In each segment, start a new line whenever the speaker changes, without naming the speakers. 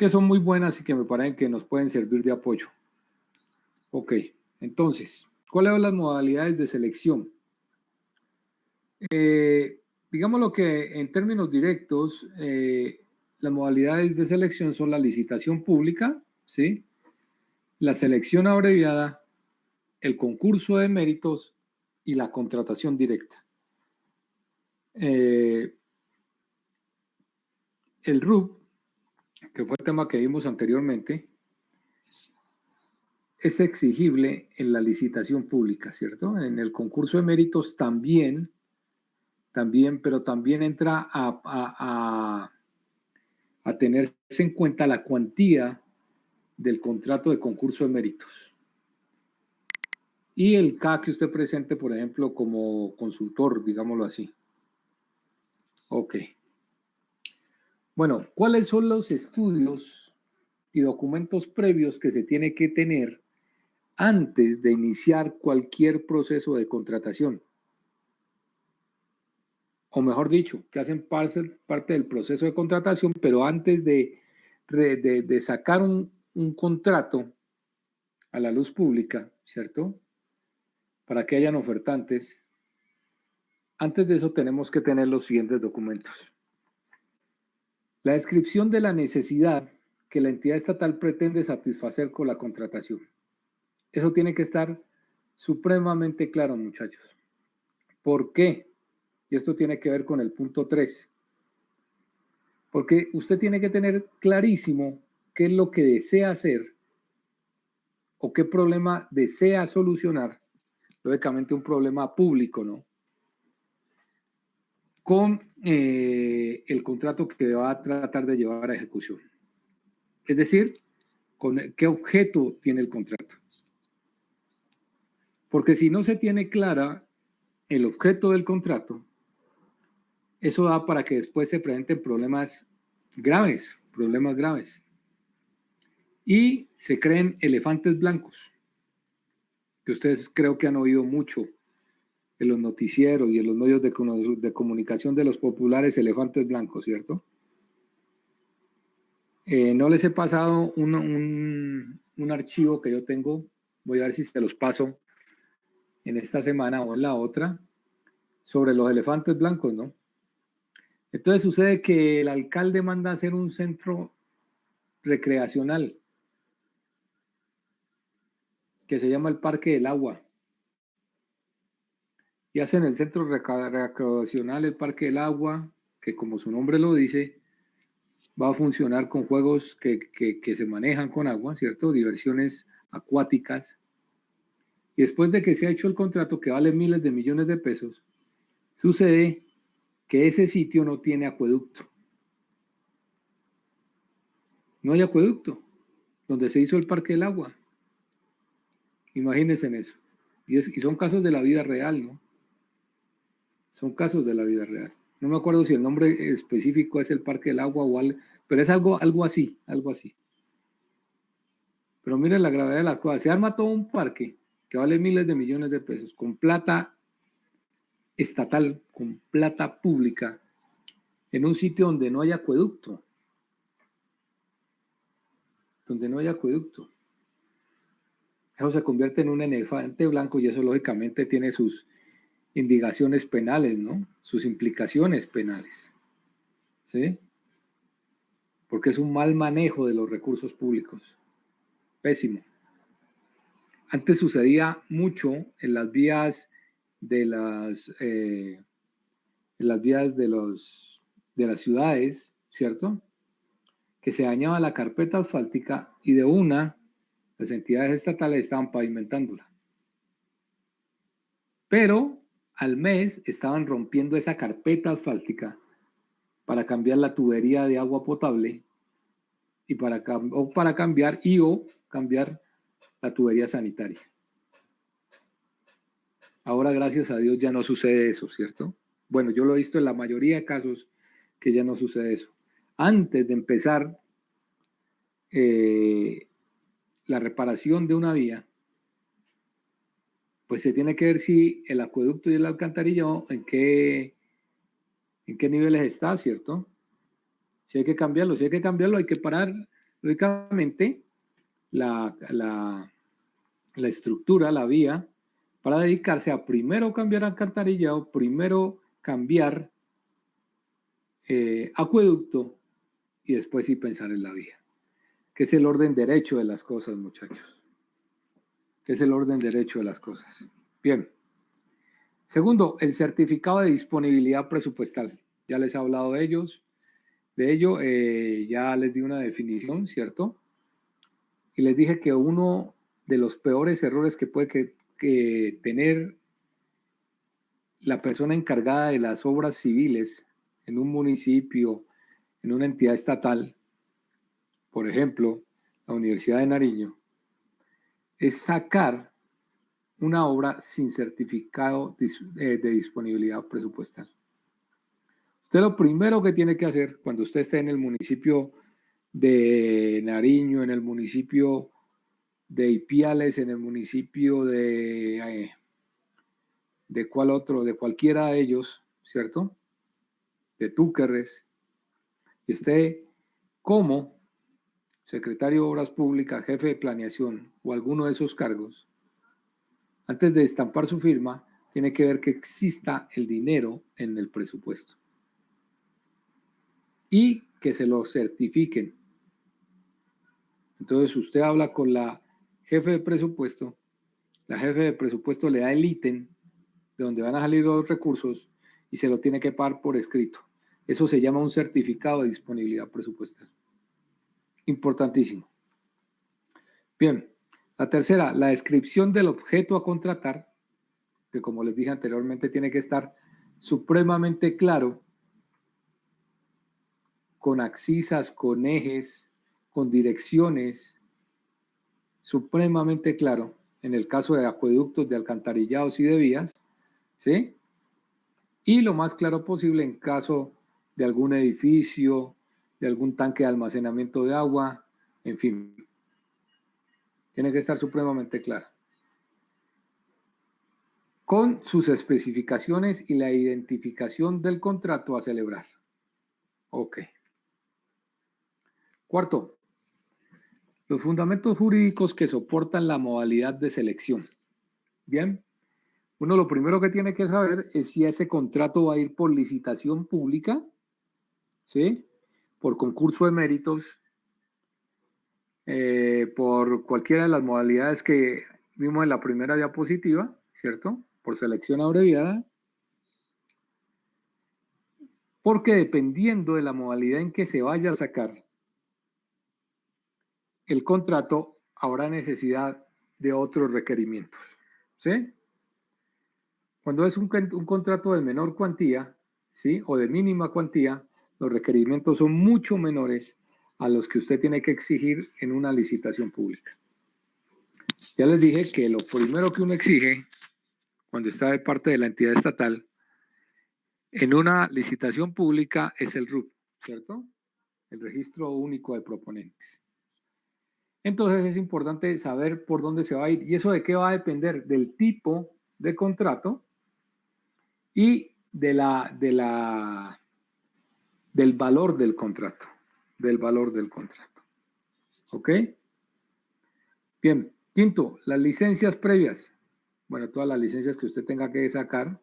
que son muy buenas y que me parecen que nos pueden servir de apoyo. Ok, entonces, ¿cuáles son las modalidades de selección? Digamos lo que en términos directos, las modalidades de selección son la licitación pública, ¿sí? La selección abreviada, el concurso de méritos y la contratación directa. El RUP, que fue el tema que vimos anteriormente, es exigible en la licitación pública, ¿cierto? En el concurso de méritos también, pero también entra a tenerse en cuenta la cuantía del contrato de concurso de méritos. Y el K que usted presente, por ejemplo, como consultor, digámoslo así. Ok. Bueno, ¿cuáles son los estudios y documentos previos que se tiene que tener antes de iniciar cualquier proceso de contratación? O mejor dicho, que hacen parte del proceso de contratación, pero antes de sacar un contrato a la luz pública, ¿cierto? Para que hayan ofertantes, antes de eso tenemos que tener los siguientes documentos. La descripción de la necesidad que la entidad estatal pretende satisfacer con la contratación. Eso tiene que estar supremamente claro, muchachos. ¿Por qué? Y esto tiene que ver con el punto 3. Porque usted tiene que tener clarísimo qué es lo que desea hacer o qué problema desea solucionar, lógicamente un problema público, ¿no? Con el contrato que va a tratar de llevar a ejecución. Es decir, con qué objeto tiene el contrato. Porque si no se tiene clara el objeto del contrato, eso da para que después se presenten problemas graves. Y se creen elefantes blancos, que ustedes creo que han oído mucho en los noticieros y en los medios de comunicación de los populares elefantes blancos, ¿cierto? No les he pasado un archivo que yo tengo, voy a ver si se los paso en esta semana o en la otra, sobre los elefantes blancos, ¿no? Entonces sucede que el alcalde manda a hacer un centro recreacional que se llama el Parque del Agua. Y hacen el centro recreacional, el Parque del Agua, que como su nombre lo dice, va a funcionar con juegos que se manejan con agua, ¿cierto? Diversiones acuáticas. Y después de que se ha hecho el contrato que vale miles de millones de pesos, sucede que ese sitio no tiene acueducto. No hay acueducto donde se hizo el Parque del Agua. Imagínense en eso. Y son casos de la vida real, ¿no? Son casos de la vida real. No me acuerdo si el nombre específico es el Parque del Agua o algo, pero es algo así. Pero miren la gravedad de las cosas. Se arma todo un parque que vale miles de millones de pesos con plata estatal, con plata pública, en un sitio donde no hay acueducto. Eso se convierte en un elefante blanco y eso lógicamente tiene sus indicaciones penales, ¿no? Sus implicaciones penales. ¿Sí? Porque es un mal manejo de los recursos públicos. Pésimo. Antes sucedía mucho en las vías de las ciudades, ¿cierto? Que se dañaba la carpeta asfáltica y de una, las entidades estatales estaban pavimentándola. Pero al mes estaban rompiendo esa carpeta asfáltica para cambiar la tubería de agua potable y para cambiar la tubería sanitaria. Ahora, gracias a Dios, ya no sucede eso, ¿cierto? Bueno, yo lo he visto en la mayoría de casos que ya no sucede eso. Antes de empezar la reparación de una vía, pues se tiene que ver si el acueducto y el alcantarillado en qué niveles está, ¿cierto? Si hay que cambiarlo, hay que parar lógicamente, la estructura, la vía, para dedicarse a primero cambiar alcantarillado, primero cambiar acueducto y después sí pensar en la vía, que es el orden derecho de las cosas, muchachos, que es el orden derecho de las cosas. Bien. Segundo, el certificado de disponibilidad presupuestal. Ya les he hablado de ello, ya les di una definición, ¿cierto? Y les dije que uno de los peores errores que puede tener la persona encargada de las obras civiles en un municipio, en una entidad estatal, por ejemplo, la Universidad de Nariño, es sacar una obra sin certificado de disponibilidad presupuestal. Usted lo primero que tiene que hacer cuando usted esté en el municipio de Nariño, en el municipio de Ipiales, en el municipio de cuál otro, de cualquiera de ellos, ¿cierto? De Túquerres, y esté como secretario de Obras Públicas, jefe de planeación o alguno de esos cargos, antes de estampar su firma, tiene que ver que exista el dinero en el presupuesto y que se lo certifiquen. Entonces usted habla con la jefe de presupuesto, la jefe de presupuesto le da el ítem de donde van a salir los recursos y se lo tiene que pagar por escrito. Eso se llama un certificado de disponibilidad presupuestal. Importantísimo. Bien, la tercera, la descripción del objeto a contratar, que como les dije anteriormente tiene que estar supremamente claro, con axisas, con ejes, con direcciones, supremamente claro, en el caso de acueductos, de alcantarillados y de vías, ¿sí? Y lo más claro posible en caso de algún edificio, de algún tanque de almacenamiento de agua, en fin. Tiene que estar supremamente claro. Con sus especificaciones y la identificación del contrato a celebrar. Ok. Cuarto, los fundamentos jurídicos que soportan la modalidad de selección. Bien, uno lo primero que tiene que saber es si ese contrato va a ir por licitación pública, ¿sí? Por concurso de méritos, por cualquiera de las modalidades que vimos en la primera diapositiva, ¿cierto? Por selección abreviada. Porque dependiendo de la modalidad en que se vaya a sacar el contrato, habrá necesidad de otros requerimientos, ¿sí? Cuando es un contrato de menor cuantía, ¿sí? O de mínima cuantía, los requerimientos son mucho menores a los que usted tiene que exigir en una licitación pública. Ya les dije que lo primero que uno exige cuando está de parte de la entidad estatal en una licitación pública es el RUP, ¿cierto? El Registro Único de Proponentes. Entonces es importante saber por dónde se va a ir. ¿Y eso de qué va a depender? Del tipo de contrato y del valor del contrato. Del valor del contrato. ¿Ok? Bien. Quinto, las licencias previas. Bueno, todas las licencias que usted tenga que sacar,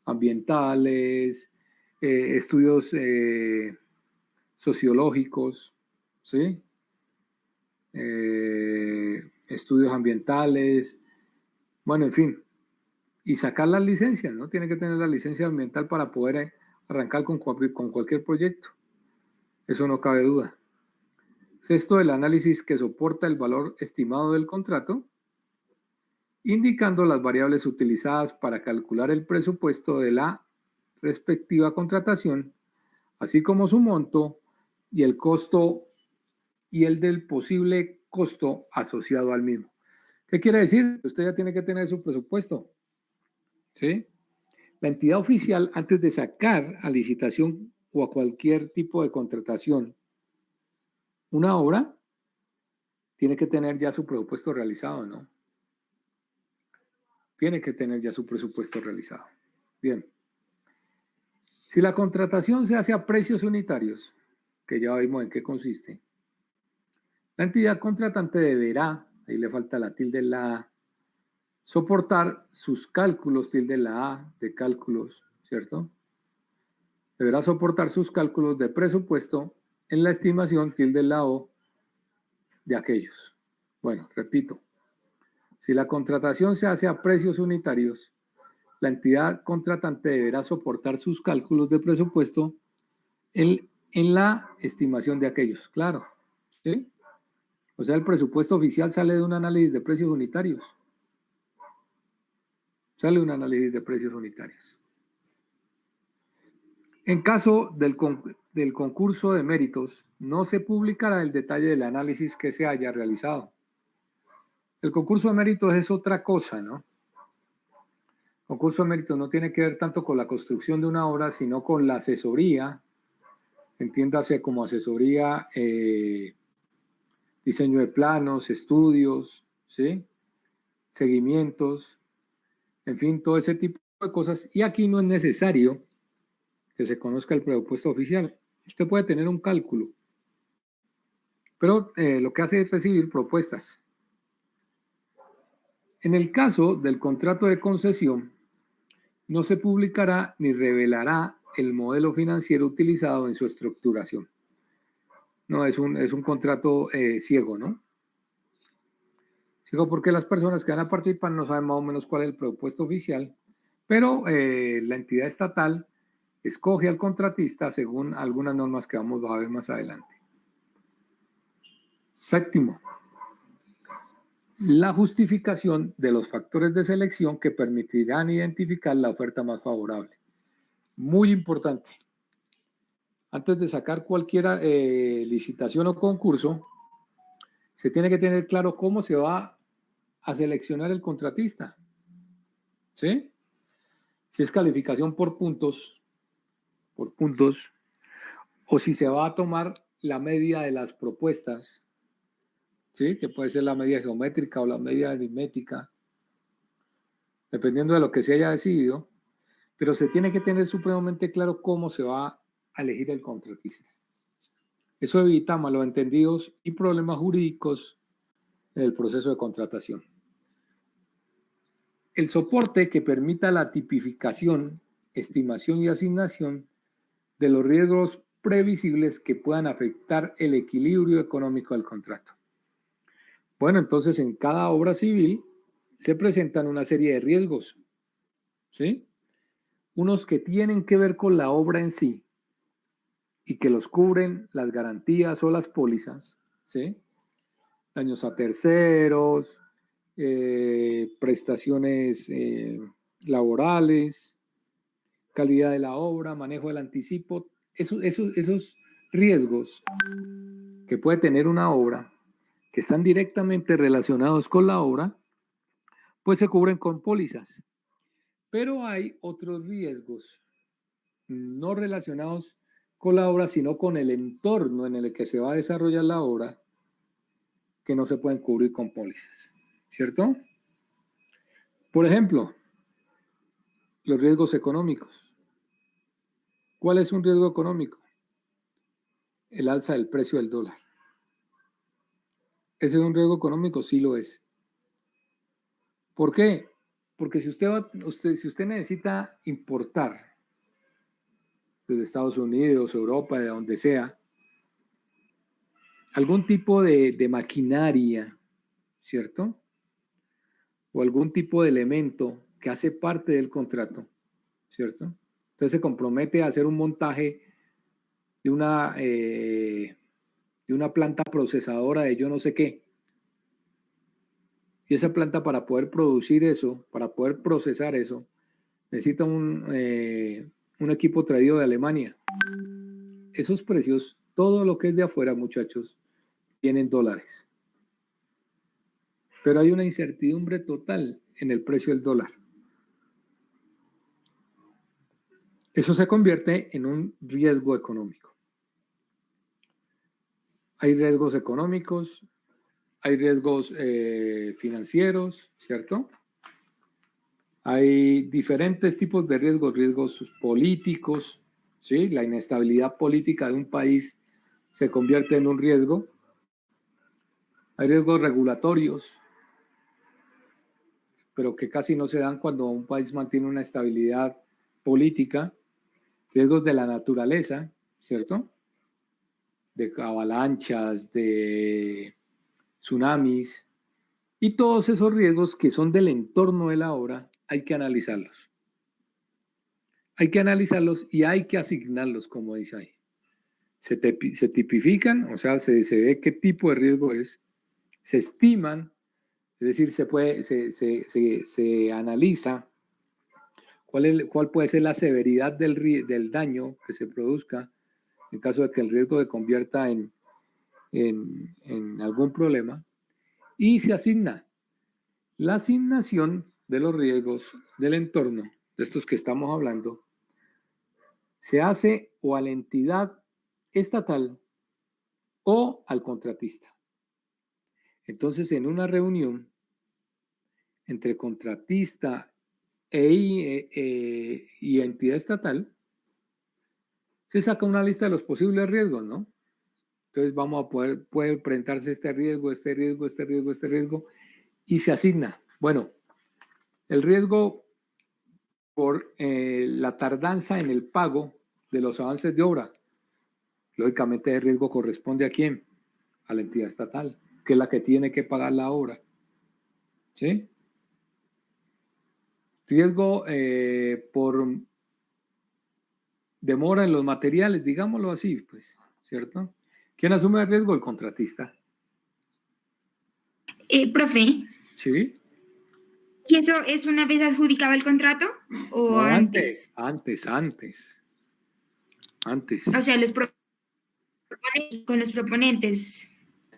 ambientales, estudios sociológicos, ¿sí? Estudios ambientales, bueno, en fin, y sacar las licencias, ¿no? Tiene que tener la licencia ambiental para poder arrancar con cualquier proyecto. Eso no cabe duda. Sexto, el análisis que soporta el valor estimado del contrato, indicando las variables utilizadas para calcular el presupuesto de la respectiva contratación, así como su monto y el costo y el del posible costo asociado al mismo. ¿Qué quiere decir? Usted ya tiene que tener su presupuesto, ¿sí? La entidad oficial, antes de sacar a licitación o a cualquier tipo de contratación una obra, tiene que tener ya su presupuesto realizado, ¿no? Tiene que tener ya su presupuesto realizado. Bien. Si la contratación se hace a precios unitarios, que ya vimos en qué consiste, La entidad contratante deberá, ahí le falta la tilde en la A, soportar sus cálculos, tilde en la A de cálculos, ¿cierto? Deberá soportar sus cálculos de presupuesto en la estimación, tilde en la O, de aquellos. Bueno, repito, si la contratación se hace a precios unitarios, la entidad contratante deberá soportar sus cálculos de presupuesto en la estimación de aquellos, claro, ¿sí? O sea, el presupuesto oficial sale de un análisis de precios unitarios. Sale un análisis de precios unitarios. En caso del concurso de méritos, no se publicará el detalle del análisis que se haya realizado. El concurso de méritos es otra cosa, ¿no? El concurso de méritos no tiene que ver tanto con la construcción de una obra, sino con la asesoría, entiéndase como asesoría, diseño de planos, estudios, ¿sí? Seguimientos, en fin, todo ese tipo de cosas. Y aquí no es necesario que se conozca el presupuesto oficial. Usted puede tener un cálculo, pero lo que hace es recibir propuestas. En el caso del contrato de concesión, no se publicará ni revelará el modelo financiero utilizado en su estructuración. No, es un contrato ciego, ¿no? Ciego porque las personas que van a participar no saben más o menos cuál es el presupuesto oficial, pero la entidad estatal escoge al contratista según algunas normas que vamos a ver más adelante. Séptimo, la justificación de los factores de selección que permitirán identificar la oferta más favorable. Muy importante. Antes de sacar cualquier licitación o concurso, se tiene que tener claro cómo se va a seleccionar el contratista. ¿Sí? Si es calificación por puntos, o si se va a tomar la media de las propuestas, ¿sí? Que puede ser la media geométrica o la media aritmética, dependiendo de lo que se haya decidido, pero se tiene que tener supremamente claro cómo se va a elegir el contratista. Eso evita malos entendidos y problemas jurídicos en el proceso de contratación. El soporte que permita la tipificación, estimación y asignación de los riesgos previsibles que puedan afectar el equilibrio económico del contrato. Bueno, entonces en cada obra civil se presentan una serie de riesgos, ¿sí? Unos que tienen que ver con la obra en sí y que los cubren las garantías o las pólizas, ¿sí? Daños a terceros, prestaciones laborales, calidad de la obra, manejo del anticipo, esos riesgos que puede tener una obra que están directamente relacionados con la obra, pues se cubren con pólizas. Pero hay otros riesgos no relacionados con la obra, sino con el entorno en el que se va a desarrollar la obra, que no se pueden cubrir con pólizas, ¿cierto? Por ejemplo, los riesgos económicos. ¿Cuál es un riesgo económico? El alza del precio del dólar. ¿Ese es un riesgo económico? Sí lo es. ¿Por qué? Porque si usted necesita importar desde Estados Unidos, Europa, de donde sea, algún tipo de maquinaria, ¿cierto? O algún tipo de elemento que hace parte del contrato, ¿cierto? Entonces se compromete a hacer un montaje de una planta procesadora de yo no sé qué. Y esa planta, para poder producir eso, para poder procesar eso, necesita un equipo traído de Alemania. Esos precios, todo lo que es de afuera, muchachos, viene en dólares. Pero hay una incertidumbre total en el precio del dólar. Eso se convierte en un riesgo económico. Hay riesgos económicos, hay riesgos financieros, ¿cierto? Hay diferentes tipos de riesgos políticos, ¿sí? La inestabilidad política de un país se convierte en un riesgo. Hay riesgos regulatorios, pero que casi no se dan cuando un país mantiene una estabilidad política. Riesgos de la naturaleza, ¿cierto? De avalanchas, de tsunamis, y todos esos riesgos que son del entorno de la obra, hay que analizarlos. Hay que analizarlos y hay que asignarlos, como dice ahí. Se tipifican, o sea, se ve qué tipo de riesgo es, se estiman, es decir, se analiza cuál puede ser la severidad del daño que se produzca en caso de que el riesgo se convierta en algún problema, y se asigna. La asignación de los riesgos del entorno, de estos que estamos hablando, se hace o a la entidad estatal o al contratista. Entonces, en una reunión entre contratista y entidad estatal, se saca una lista de los posibles riesgos, ¿no? Entonces vamos a puede presentarse este riesgo, este riesgo, este riesgo, este riesgo, y se asigna. Bueno, el riesgo por la tardanza en el pago de los avances de obra. Lógicamente el riesgo corresponde ¿a quién? A la entidad estatal, que es la que tiene que pagar la obra. ¿Sí? Riesgo por demora en los materiales, digámoslo así, pues, ¿cierto? ¿Quién asume el riesgo? El contratista.
Profe.
¿Sí?
¿Y eso es una vez adjudicado el contrato o
No,
antes?
Antes.
O sea, con los proponentes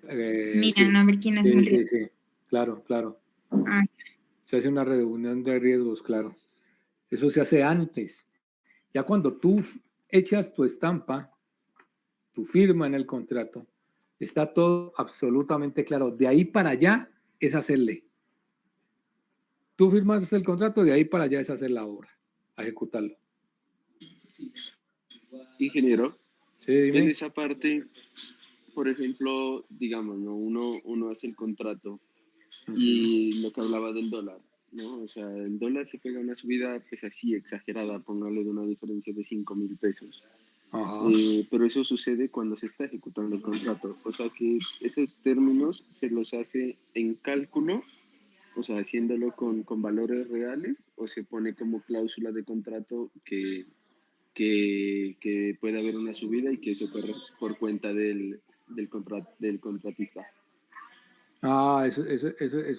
miran
Sí,
a ver quién asume el riesgo.
sí, claro.
Ah.
Se hace una reunión de riesgos, claro. Eso se hace antes. Ya cuando tú echas tu estampa, tu firma en el contrato, está todo absolutamente claro. De ahí para allá es hacerle. Tú firmas el contrato, de ahí para allá es hacer la obra, ejecutarlo.
Ingeniero,
Sí, dime.
en esa parte, por ejemplo, digamos, ¿no? uno hace el contrato y lo que hablaba del dólar, ¿no? O sea, el dólar se pega una subida, pues así exagerada, póngale de una diferencia de 5.000 pesos. Pero eso sucede cuando se está ejecutando el contrato. O sea que esos términos se los hace en cálculo, o sea, haciéndolo con valores reales, o se pone como cláusula de contrato que puede haber una subida y que eso corre por cuenta del contratista.
Eso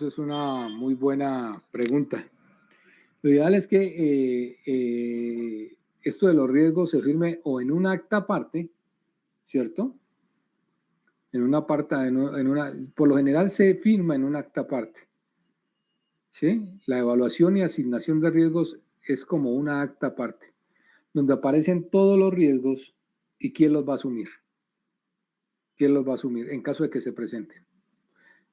es una muy buena pregunta. Lo ideal es que esto de los riesgos se firme o en un acta aparte, ¿cierto? Por lo general se firma en un acta aparte. ¿Sí? La evaluación y asignación de riesgos es como una acta aparte, donde aparecen todos los riesgos y quién los va a asumir. ¿Quién los va a asumir en caso de que se presenten?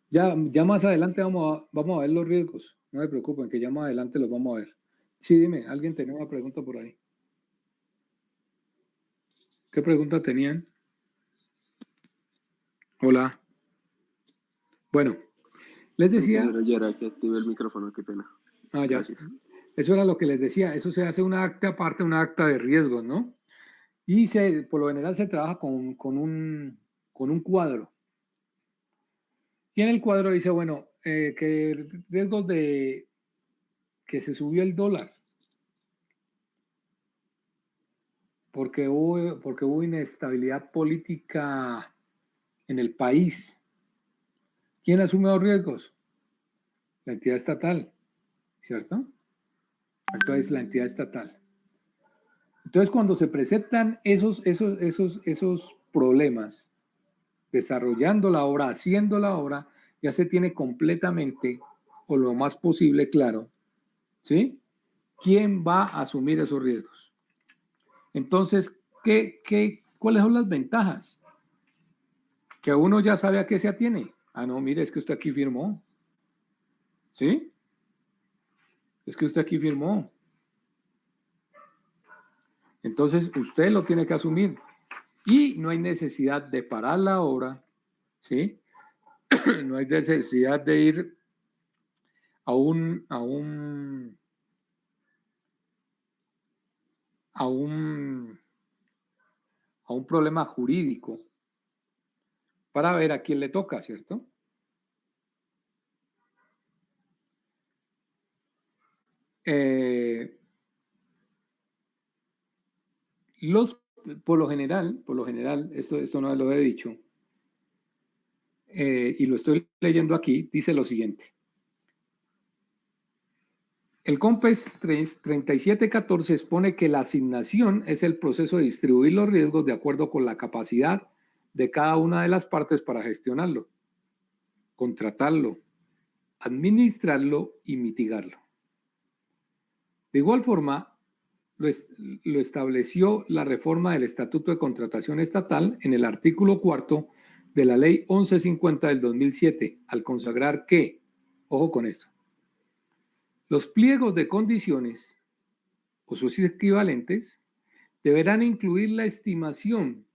Ya más adelante vamos a ver los riesgos. No se preocupen, que ya más adelante los vamos a ver. Sí, dime, ¿alguien tenía una pregunta por ahí? ¿Qué pregunta tenían? Hola. Bueno, les decía...
Ya era que activé el micrófono, qué pena.
Ya.
Gracias.
Eso era lo que les decía. Eso se hace una acta aparte, una acta de riesgos, ¿no? Y por lo general se trabaja con un cuadro. Y en el cuadro dice, bueno, que riesgos de que se subió el dólar. Porque hubo inestabilidad política en el país. ¿Quién asume los riesgos? La entidad estatal, ¿cierto? Entonces, la entidad estatal. Entonces, cuando se presentan esos problemas, desarrollando la obra, haciendo la obra, ya se tiene completamente, o lo más posible, claro, ¿sí? ¿Quién va a asumir esos riesgos? Entonces, ¿cuáles son las ventajas? Que uno ya sabe a qué se atiene. No, mire, es que usted aquí firmó. ¿Sí? Es que usted aquí firmó. Entonces, usted lo tiene que asumir. Y no hay necesidad de parar la obra, ¿sí? no hay necesidad de ir a un problema jurídico para ver a quién le toca, ¿cierto? Por lo general, esto no lo he dicho, y lo estoy leyendo aquí, dice lo siguiente. El COMPES 3714 expone que la asignación es el proceso de distribuir los riesgos de acuerdo con la capacidad de cada una de las partes para gestionarlo, contratarlo, administrarlo y mitigarlo. De igual forma, lo estableció la reforma del Estatuto de Contratación Estatal en el artículo 4 de la Ley 1150 del 2007, al consagrar que, ojo con esto, los pliegos de condiciones o sus equivalentes deberán incluir la estimación,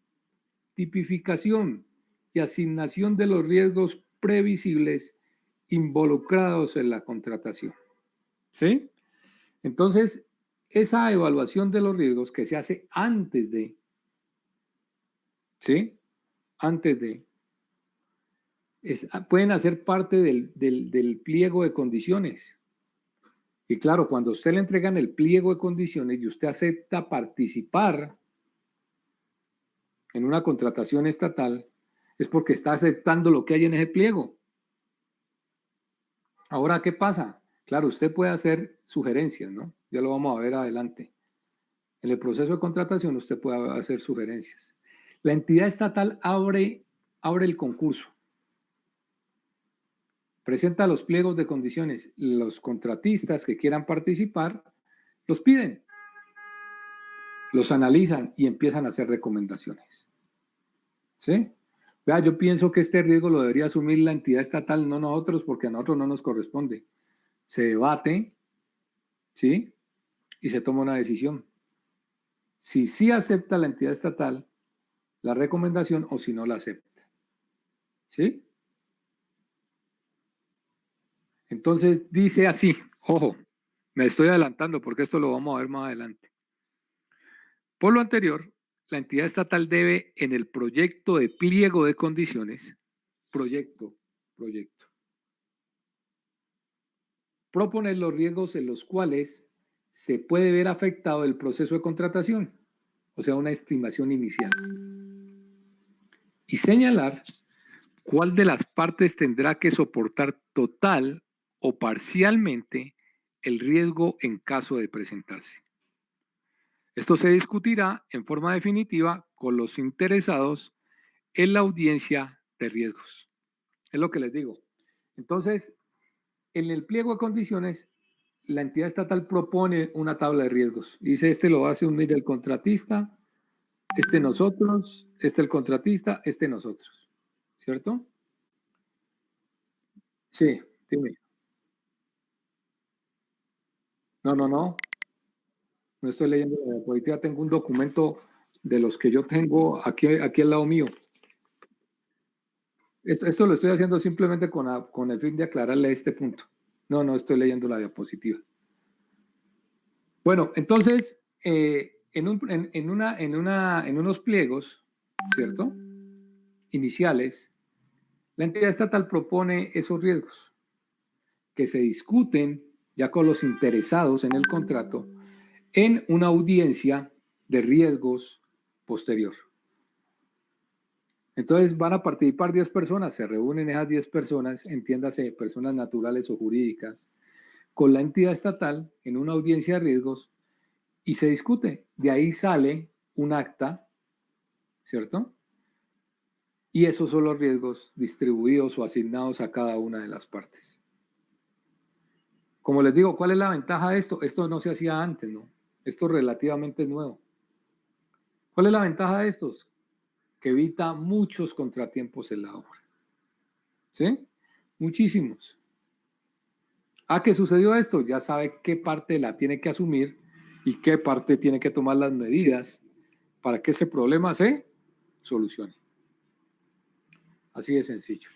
tipificación y asignación de los riesgos previsibles involucrados en la contratación. ¿Sí? Entonces, esa evaluación de los riesgos que se hace antes de, ¿sí? Antes de, pueden hacer parte del pliego de condiciones. Y claro, cuando a usted le entregan el pliego de condiciones y usted acepta participar en una contratación estatal, es porque está aceptando lo que hay en ese pliego. Ahora, ¿qué pasa? Claro, usted puede hacer sugerencias, ¿no? Ya lo vamos a ver adelante. En el proceso de contratación usted puede hacer sugerencias. La entidad estatal abre el concurso. Presenta los pliegos de condiciones. Los contratistas que quieran participar los piden, los analizan y empiezan a hacer recomendaciones. ¿Sí? Vea, yo pienso que este riesgo lo debería asumir la entidad estatal, no nosotros, porque a nosotros no nos corresponde. Se debate, ¿sí? Y se toma una decisión. Si sí acepta la entidad estatal la recomendación o si no la acepta. ¿Sí? Entonces dice así, ojo, me estoy adelantando porque esto lo vamos a ver más adelante. Por lo anterior, la entidad estatal debe en el proyecto de pliego de condiciones, proyecto, proponer los riesgos en los cuales se puede ver afectado el proceso de contratación, o sea, una estimación inicial. Y señalar cuál de las partes tendrá que soportar total o parcialmente el riesgo en caso de presentarse. Esto se discutirá en forma definitiva con los interesados en la audiencia de riesgos. Es lo que les digo. Entonces, en el pliego de condiciones, la entidad estatal propone una tabla de riesgos. Dice, este lo hace unir el contratista, este nosotros, este el contratista, este nosotros. ¿Cierto? Sí, dime. No estoy leyendo la diapositiva, tengo un documento de los que yo tengo aquí al lado mío. Esto lo estoy haciendo simplemente con el fin de aclararle este punto. No estoy leyendo la diapositiva. Bueno, entonces, en unos pliegos, ¿cierto? Iniciales, la entidad estatal propone esos riesgos que se discuten ya con los interesados en el contrato en una audiencia de riesgos posterior. Entonces van a participar 10 personas, se reúnen esas 10 personas, entiéndase, personas naturales o jurídicas, con la entidad estatal en una audiencia de riesgos y se discute. De ahí sale un acta, ¿cierto? Y esos son los riesgos distribuidos o asignados a cada una de las partes. Como les digo, ¿cuál es la ventaja de esto? Esto no se hacía antes, ¿no? Esto relativamente es nuevo. ¿Cuál es la ventaja de estos? Que evita muchos contratiempos en la obra. ¿Sí? Muchísimos. ¿Qué sucedió esto? Ya sabe qué parte la tiene que asumir y qué parte tiene que tomar las medidas para que ese problema se solucione. Así de sencillo.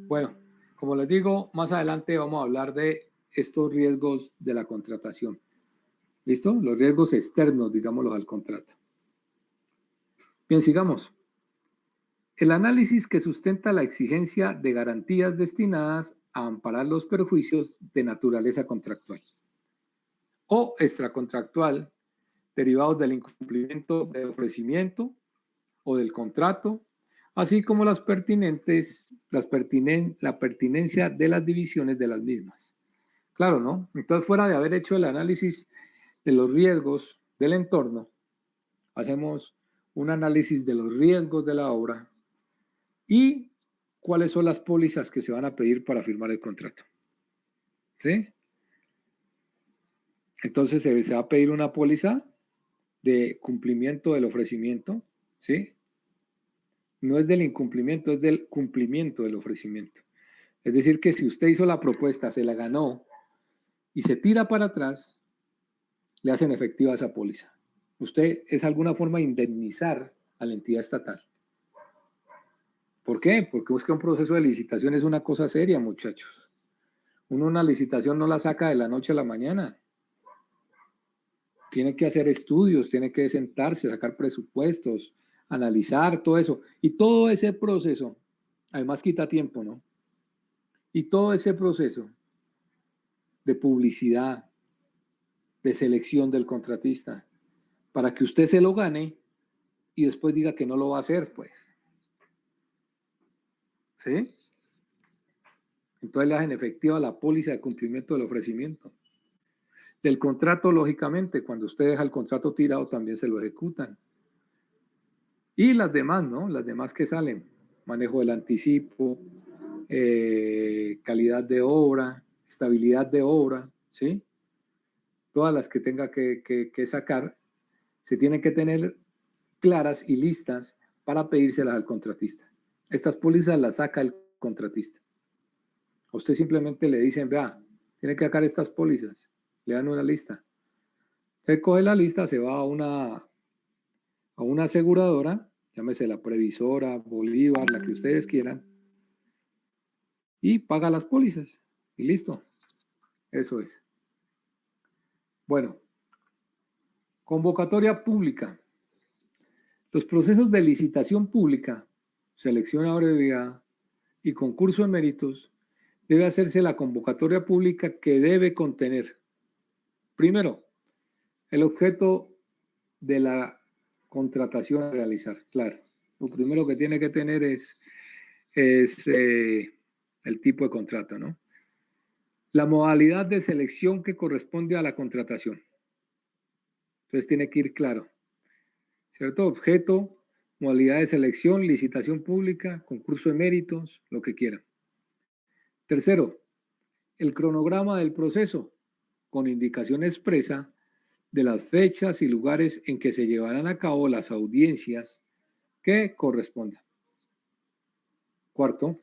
Bueno, como les digo, más adelante vamos a hablar de estos riesgos de la contratación. ¿Listo? Los riesgos externos, digámoslos, al contrato. Bien, sigamos. El análisis que sustenta la exigencia de garantías destinadas a amparar los perjuicios de naturaleza contractual o extracontractual derivados del incumplimiento del ofrecimiento o del contrato, así como la pertinencia de las divisiones de las mismas. Claro, ¿no? Entonces, fuera de haber hecho el análisis de los riesgos del entorno, hacemos un análisis de los riesgos de la obra y cuáles son las pólizas que se van a pedir para firmar el contrato. ¿Sí? Entonces se va a pedir una póliza de cumplimiento del ofrecimiento, ¿sí? No es del incumplimiento, es del cumplimiento del ofrecimiento. Es decir, que si usted hizo la propuesta, se la ganó y se tira para atrás, le hacen efectiva esa póliza. Usted es alguna forma de indemnizar a la entidad estatal. ¿Por qué? Porque es que un proceso de licitación es una cosa seria, muchachos. Uno una licitación no la saca de la noche a la mañana. Tiene que hacer estudios, tiene que sentarse, sacar presupuestos, analizar todo eso. Y todo ese proceso, además quita tiempo, ¿no? Y todo ese proceso de publicidad, de selección del contratista, para que usted se lo gane y después diga que no lo va a hacer, pues. ¿Sí? Entonces le hacen efectiva la póliza de cumplimiento del ofrecimiento. Del contrato, lógicamente, cuando usted deja el contrato tirado, también se lo ejecutan. Y las demás, ¿no? Las demás que salen. Manejo del anticipo, calidad de obra, estabilidad de obra, ¿sí? Todas las que tenga que sacar, se tienen que tener claras y listas para pedírselas al contratista. Estas pólizas las saca el contratista. A usted simplemente le dicen, vea, tiene que sacar estas pólizas, le dan una lista. Usted coge la lista, se va a una aseguradora, llámese la Previsora, Bolívar, la que ustedes quieran, y paga las pólizas. Y listo. Eso es. Bueno, convocatoria pública. Los procesos de licitación pública, selección abreviada y concurso de méritos, debe hacerse la convocatoria pública que debe contener, primero, el objeto de la contratación a realizar. Claro, lo primero que tiene que tener es el tipo de contrato, ¿no? La modalidad de selección que corresponde a la contratación. Entonces tiene que ir claro, ¿cierto? Objeto, modalidad de selección, licitación pública, concurso de méritos, lo que quieran. Tercero, el cronograma del proceso, con indicación expresa de las fechas y lugares en que se llevarán a cabo las audiencias que correspondan. Cuarto,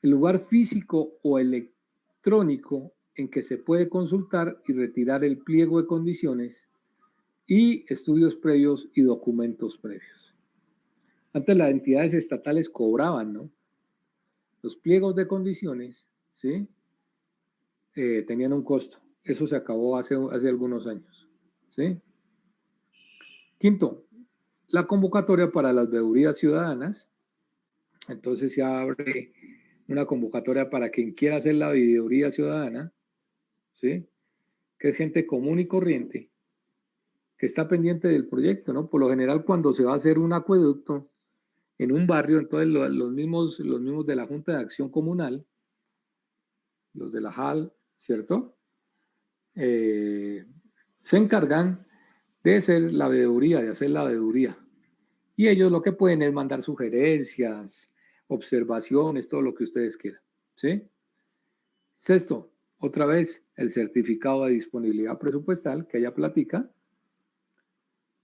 el lugar físico o electrónico en que se puede consultar y retirar el pliego de condiciones y estudios previos y documentos previos. Antes las entidades estatales cobraban, ¿no? Los pliegos de condiciones, ¿sí? Tenían un costo. Eso se acabó hace algunos años, ¿sí? Quinto, la convocatoria para las veedurías ciudadanas. Entonces se abre una convocatoria para quien quiera hacer la veeduría ciudadana, ¿sí? Que es gente común y corriente, que está pendiente del proyecto, ¿no? Por lo general, cuando se va a hacer un acueducto en un barrio, entonces los mismos de la Junta de Acción Comunal, los de la JAL, ¿cierto? Se encargan de hacer la veeduría. Y ellos lo que pueden es mandar sugerencias, observaciones, todo lo que ustedes quieran, ¿sí? Sexto, otra vez, el certificado de disponibilidad presupuestal, que ella platica.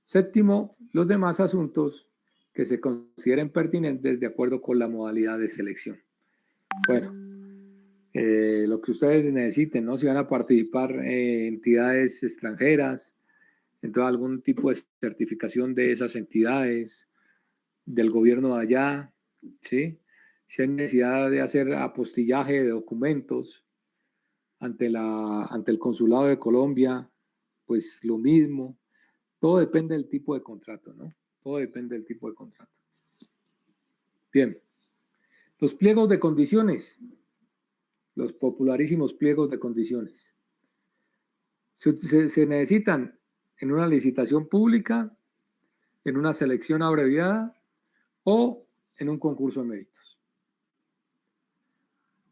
Séptimo, los demás asuntos que se consideren pertinentes de acuerdo con la modalidad de selección. Bueno, lo que ustedes necesiten, ¿no? Si van a participar entidades extranjeras, entonces algún tipo de certificación de esas entidades, del gobierno de allá, ¿sí? Si hay necesidad de hacer apostillaje de documentos ante el Consulado de Colombia, pues lo mismo. Todo depende del tipo de contrato, ¿no? Todo depende del tipo de contrato. Bien. Los pliegos de condiciones. Los popularísimos pliegos de condiciones. Se necesitan en una licitación pública, en una selección abreviada o en un concurso de méritos.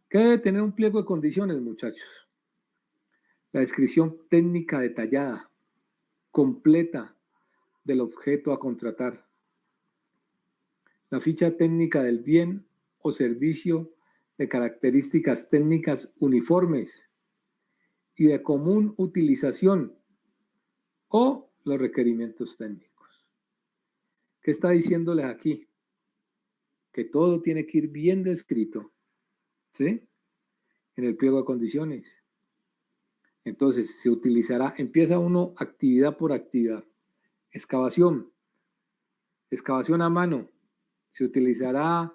¿Qué debe tener un pliego de condiciones, muchachos? La descripción técnica detallada, completa del objeto a contratar. La ficha técnica del bien o servicio de características técnicas uniformes y de común utilización o los requerimientos técnicos. ¿Qué está diciéndoles aquí? Que todo tiene que ir bien descrito, ¿sí? En el pliego de condiciones. Entonces, se utilizará, empieza uno actividad por actividad. Excavación a mano. Se utilizará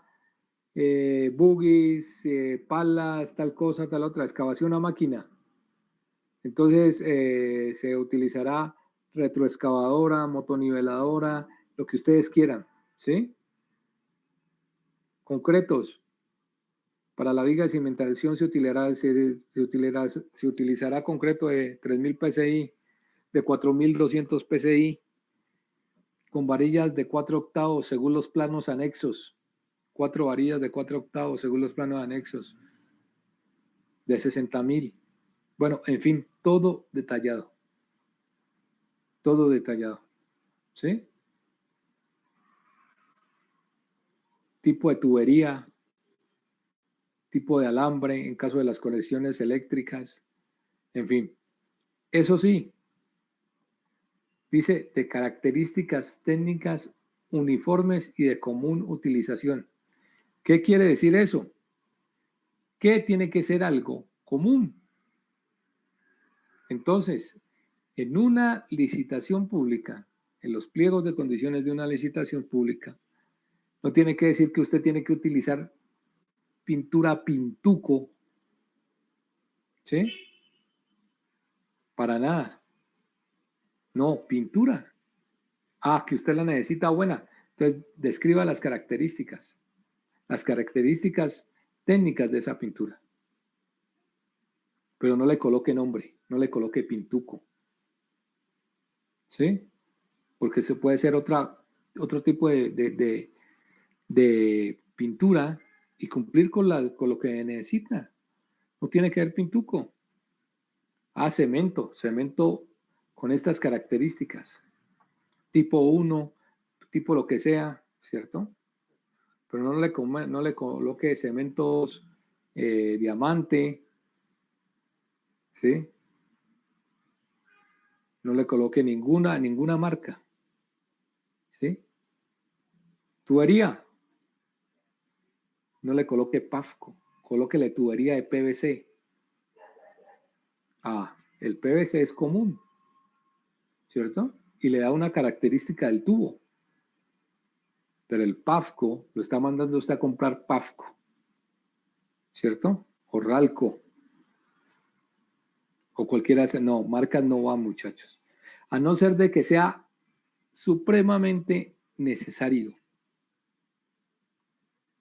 buggies, palas, tal cosa, tal otra. Excavación a máquina. Entonces, se utilizará retroexcavadora, motoniveladora, lo que ustedes quieran, ¿sí? Concretos. Para la viga de cimentación se utilizará concreto de 3.000 PSI, de 4.200 PSI, con varillas de 4 octavos según los planos anexos. 4 varillas de 4 octavos según los planos anexos, de 60.000. Bueno, en fin, todo detallado. Todo detallado. ¿Sí? Tipo de tubería, tipo de alambre en caso de las conexiones eléctricas, en fin. Eso sí, dice de características técnicas uniformes y de común utilización. ¿Qué quiere decir eso? Que tiene que ser algo común. Entonces, en una licitación pública, en los pliegos de condiciones de una licitación pública, no tiene que decir que usted tiene que utilizar pintura pintuco, ¿sí? Para nada. No, pintura. Ah, que usted la necesita buena. Entonces, describa las características técnicas de esa pintura. Pero no le coloque nombre, no le coloque pintuco. ¿Sí? Porque se puede ser otro tipo de pintura y cumplir con lo que necesita. No tiene que haber pintuco. Ah, cemento con estas características. Tipo 1, tipo lo que sea, ¿cierto? Pero no le coloque cementos diamante, ¿sí? No le coloque ninguna marca, ¿sí? Tubería, no le coloque Pafco, colóquele tubería de PVC. Ah, el PVC es común, ¿cierto? Y le da una característica del tubo. Pero el Pafco lo está mandando usted a comprar Pafco, ¿cierto? O Ralco. O cualquiera. No, marcas no van, muchachos. A no ser de que sea supremamente necesario.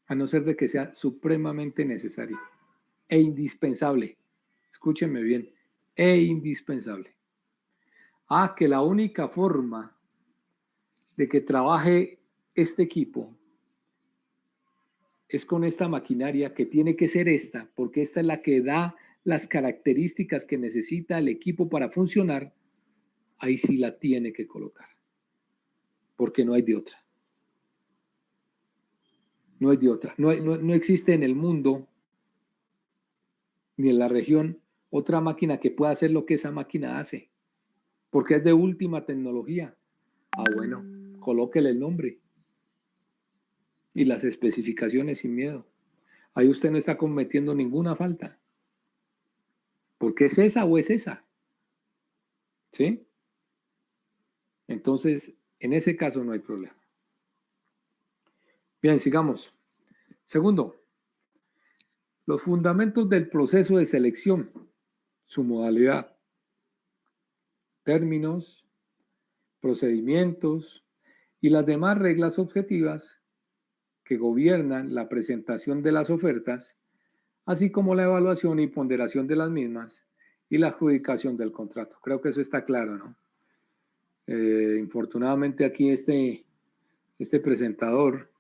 A no ser de que sea supremamente necesario e indispensable. Escúchenme bien, e indispensable. Ah, que la única forma de que trabaje este equipo es con esta maquinaria, que tiene que ser esta, porque esta es la que da las características que necesita el equipo para funcionar. Ahí sí la tiene que colocar, porque no hay de otra. No hay de otra. No existe en el mundo ni en la región otra máquina que pueda hacer lo que esa máquina hace, porque es de última tecnología. Ah, bueno, colóquele el nombre y las especificaciones sin miedo. Ahí usted no está cometiendo ninguna falta, porque es esa o es esa. ¿Sí? Entonces, en ese caso no hay problema. Bien, sigamos. Segundo, Los fundamentos del proceso de selección, su modalidad, términos, procedimientos y las demás reglas objetivas que gobiernan la presentación de las ofertas, así como la evaluación y ponderación de las mismas y la adjudicación del contrato. Creo que eso está claro, ¿no? Infortunadamente aquí este presentador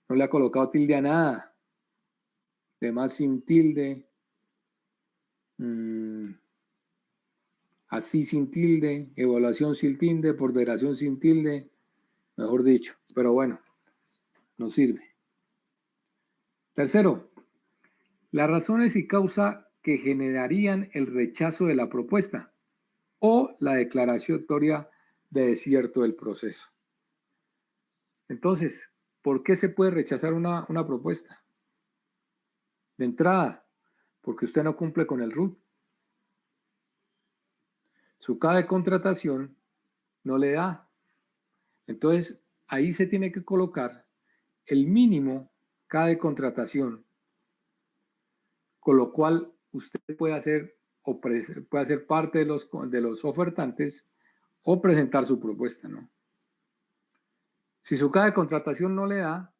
no le ha colocado tilde a nada, demás sin tilde, así sin tilde, evaluación sin tilde, ponderación sin tilde, mejor dicho, pero bueno, no sirve. Tercero, las razones y causa que generarían el rechazo de la propuesta o la declaratoria de desierto del proceso. Entonces, ¿por qué se puede rechazar una propuesta? De entrada, porque usted no cumple con el RUT. Su CAE de contratación no le da. Entonces, ahí se tiene que colocar el mínimo CAE de contratación, con lo cual usted puede hacer parte de los ofertantes o presentar su propuesta, ¿no? Si su CAE de contratación no le da,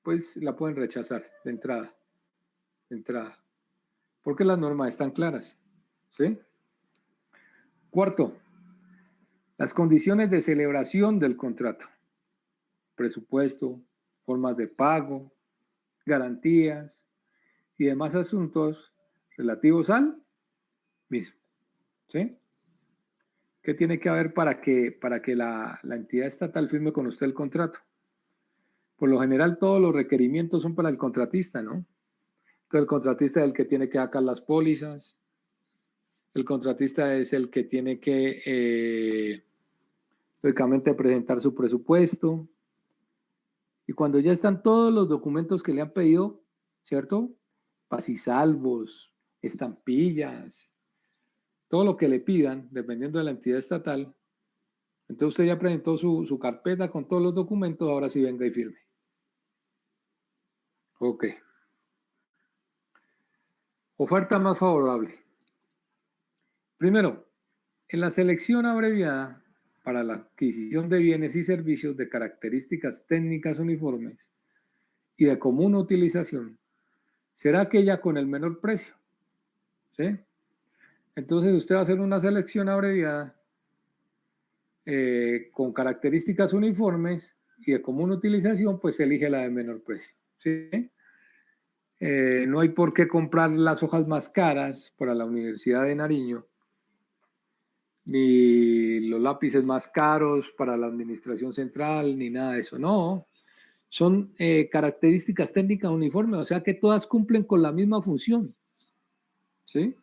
pues la pueden rechazar de entrada. Porque las normas están claras, ¿sí? Cuarto, las condiciones de celebración del contrato, presupuesto, formas de pago, garantías y demás asuntos relativos al mismo, ¿sí? ¿Qué tiene que haber para que la entidad estatal firme con usted el contrato? Por lo general, todos los requerimientos son para el contratista, ¿no? Entonces, el contratista es el que tiene que sacar las pólizas, el contratista es el que tiene que, lógicamente, presentar su presupuesto. Y cuando ya están todos los documentos que le han pedido, ¿cierto? Pasisalvos, estampillas, todo lo que le pidan, dependiendo de la entidad estatal. Entonces usted ya presentó su carpeta con todos los documentos, ahora sí venga y firme. Ok. Oferta más favorable. Primero, en la selección abreviada para la adquisición de bienes y servicios de características técnicas uniformes y de común utilización, será aquella con el menor precio, ¿sí? Entonces usted va a hacer una selección abreviada con características uniformes y de común utilización, pues elige la de menor precio, ¿sí? No hay por qué comprar las hojas más caras para la Universidad de Nariño, ni los lápices más caros para la administración central, ni nada de eso. No, son características técnicas uniformes, o sea que todas cumplen con la misma función, ¿sí?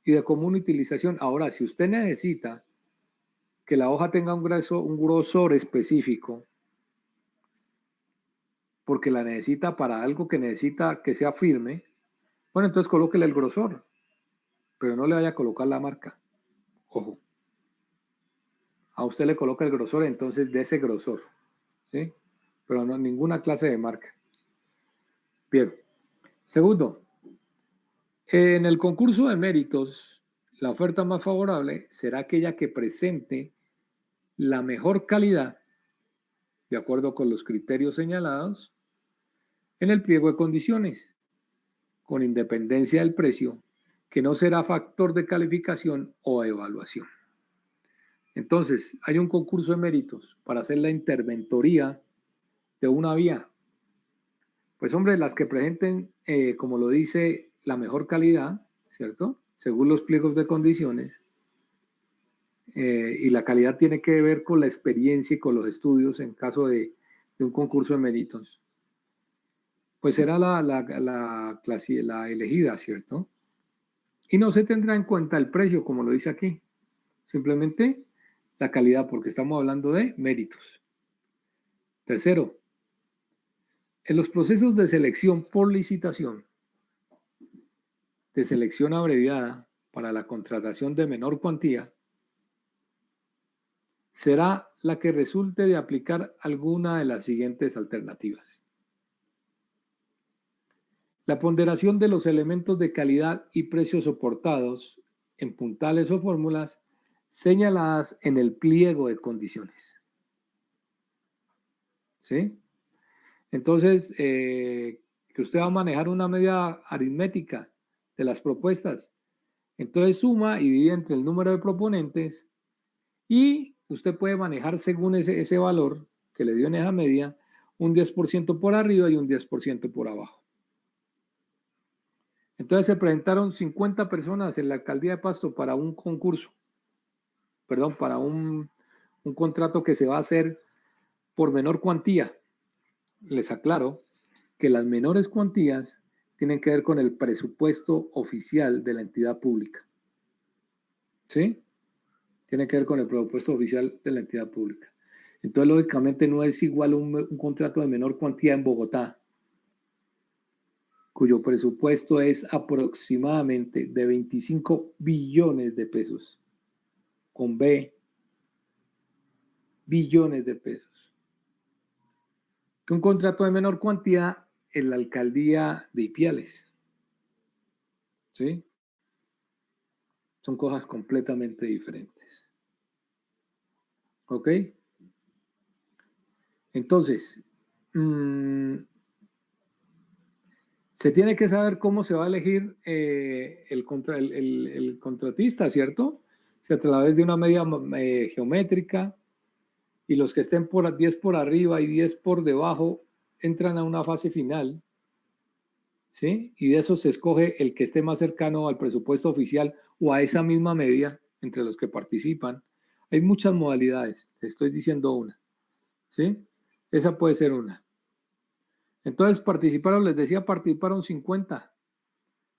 Y de común utilización. Ahora, si usted necesita que la hoja tenga un grosor específico, porque la necesita para algo que necesita que sea firme, bueno, entonces colóquele el grosor, pero no le vaya a colocar la marca. Ojo. A usted le coloca el grosor, entonces de ese grosor, ¿sí? Pero no ninguna clase de marca. Bien. Segundo, en el concurso de méritos, la oferta más favorable será aquella que presente la mejor calidad, de acuerdo con los criterios señalados, en el pliego de condiciones, con independencia del precio, que no será factor de calificación o evaluación. Entonces, hay un concurso de méritos para hacer la interventoría de una vía. Pues hombre, las que presenten, como lo dice, la mejor calidad, ¿cierto? Según los pliegos de condiciones, y la calidad tiene que ver con la experiencia y con los estudios en caso de un concurso de méritos, pues será la elegida, ¿cierto? Y no se tendrá en cuenta el precio, como lo dice aquí, simplemente la calidad, porque estamos hablando de méritos. Tercero, en los procesos de selección por licitación, de selección abreviada para la contratación de menor cuantía, será la que resulte de aplicar alguna de las siguientes alternativas. La ponderación de los elementos de calidad y precios soportados en puntales o fórmulas señaladas en el pliego de condiciones. ¿Sí? Entonces, que usted va a manejar una media aritmética de las propuestas. Entonces suma y divide entre el número de proponentes y usted puede manejar según ese valor que le dio en esa media un 10% por arriba y un 10% por abajo. Entonces se presentaron 50 personas en la alcaldía de Pasto para un concurso, perdón, para un contrato que se va a hacer por menor cuantía. Les aclaro que las menores cuantías tienen que ver con el presupuesto oficial de la entidad pública. ¿Sí? Tiene que ver con el presupuesto oficial de la entidad pública. Entonces, lógicamente, no es igual un contrato de menor cuantía en Bogotá, cuyo presupuesto es aproximadamente de 25 billones de pesos, con B, billones de pesos, que un contrato de menor cuantía en la alcaldía de Ipiales. ¿Sí? Son cosas completamente diferentes. ¿Ok? Entonces, se tiene que saber cómo se va a elegir el contratista, ¿cierto? O sea, a través de una media geométrica, y los que estén por 10 por arriba y 10 por debajo entran a una fase final, ¿sí? Y de eso se escoge el que esté más cercano al presupuesto oficial o a esa misma media entre los que participan. Hay muchas modalidades, les estoy diciendo una, ¿sí? Esa puede ser una. Entonces les decía, participaron 50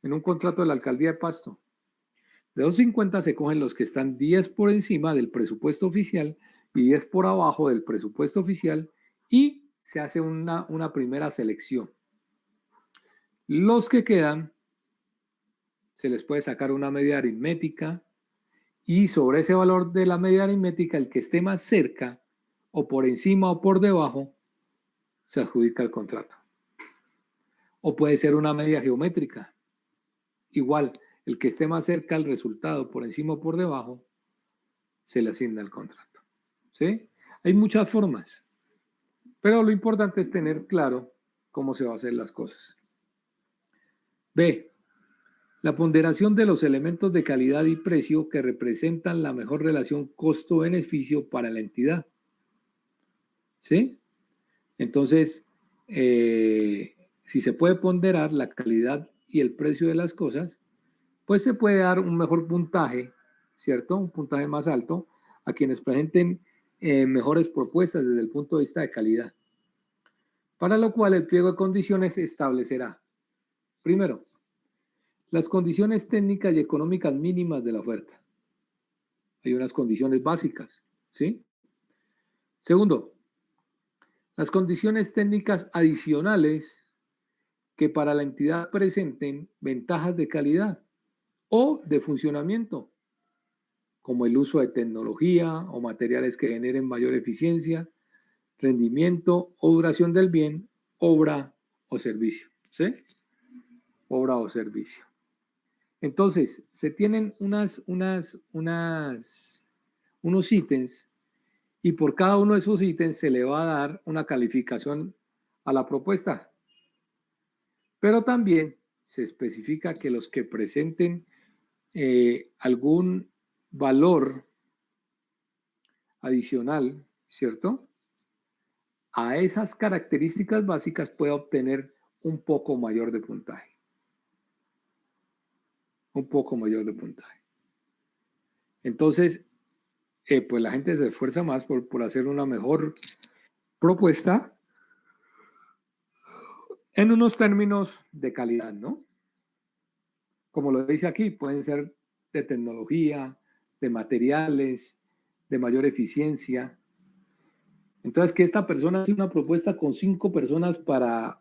en un contrato de la alcaldía de Pasto. De los 50 se cogen los que están 10 por encima del presupuesto oficial y 10 por abajo del presupuesto oficial y se hace una primera selección. Los que quedan, se les puede sacar una media aritmética y sobre ese valor de la media aritmética, el que esté más cerca o por encima o por debajo, se adjudica el contrato. O puede ser una media geométrica. Igual, el que esté más cerca al resultado, por encima o por debajo, se le asigna el contrato. ¿Sí? Hay muchas formas, pero lo importante es tener claro cómo se va a hacer las cosas. B. La ponderación de los elementos de calidad y precio que representan la mejor relación costo-beneficio para la entidad. ¿Sí? Entonces, si se puede ponderar la calidad y el precio de las cosas, pues se puede dar un mejor puntaje, ¿cierto? Un puntaje más alto a quienes presenten mejores propuestas desde el punto de vista de calidad. Para lo cual el pliego de condiciones establecerá, primero, las condiciones técnicas y económicas mínimas de la oferta. Hay unas condiciones básicas, ¿sí? Segundo, las condiciones técnicas adicionales que para la entidad presenten ventajas de calidad o de funcionamiento, como el uso de tecnología o materiales que generen mayor eficiencia, rendimiento o duración del bien, obra o servicio. ¿Sí? Obra o servicio. Entonces, se tienen unos ítems y por cada uno de esos ítems se le va a dar una calificación a la propuesta. Pero también se especifica que los que presenten algún valor adicional, ¿cierto? A esas características básicas puede obtener un poco mayor de puntaje. Un poco mayor de puntaje. Entonces, pues la gente se esfuerza más por hacer una mejor propuesta en unos términos de calidad, ¿no? Como lo dice aquí, pueden ser de tecnología, de materiales, de mayor eficiencia. Entonces, que esta persona hace una propuesta con 5 personas para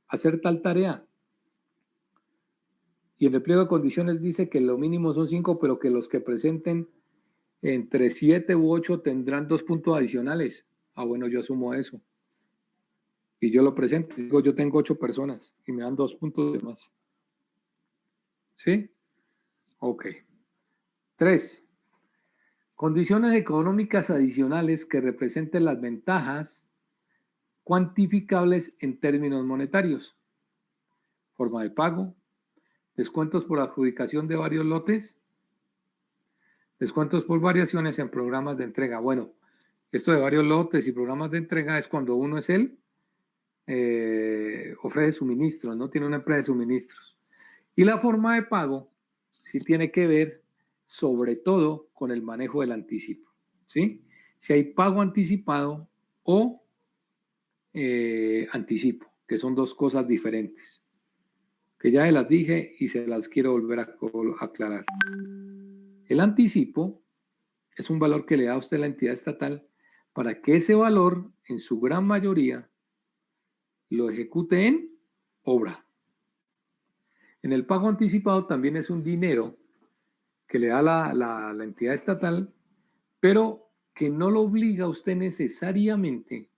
hacer tal tarea. Y el pliego de condiciones dice que lo mínimo son 5, pero que los que presenten entre 7 u 8 tendrán 2 puntos adicionales. Ah, bueno, yo asumo eso. Y yo lo presento, digo, yo tengo 8 personas y me dan 2 puntos de más. ¿Sí? Ok. 3. Condiciones económicas adicionales que representen las ventajas cuantificables en términos monetarios. Forma de pago, descuentos por adjudicación de varios lotes, descuentos por variaciones en programas de entrega. Bueno, esto de varios lotes y programas de entrega es cuando uno es él, ofrece suministros, ¿no? Tiene una empresa de suministros. Y la forma de pago sí tiene que ver sobre todo con el manejo del anticipo, ¿sí? Si hay pago anticipado o anticipo, que son dos cosas diferentes, que ya se las dije y se las quiero volver a aclarar. El anticipo es un valor que le da a usted la entidad estatal para que ese valor, en su gran mayoría, lo ejecute en obra. En el pago anticipado también es un dinero que le da la entidad estatal, pero que no lo obliga a usted necesariamente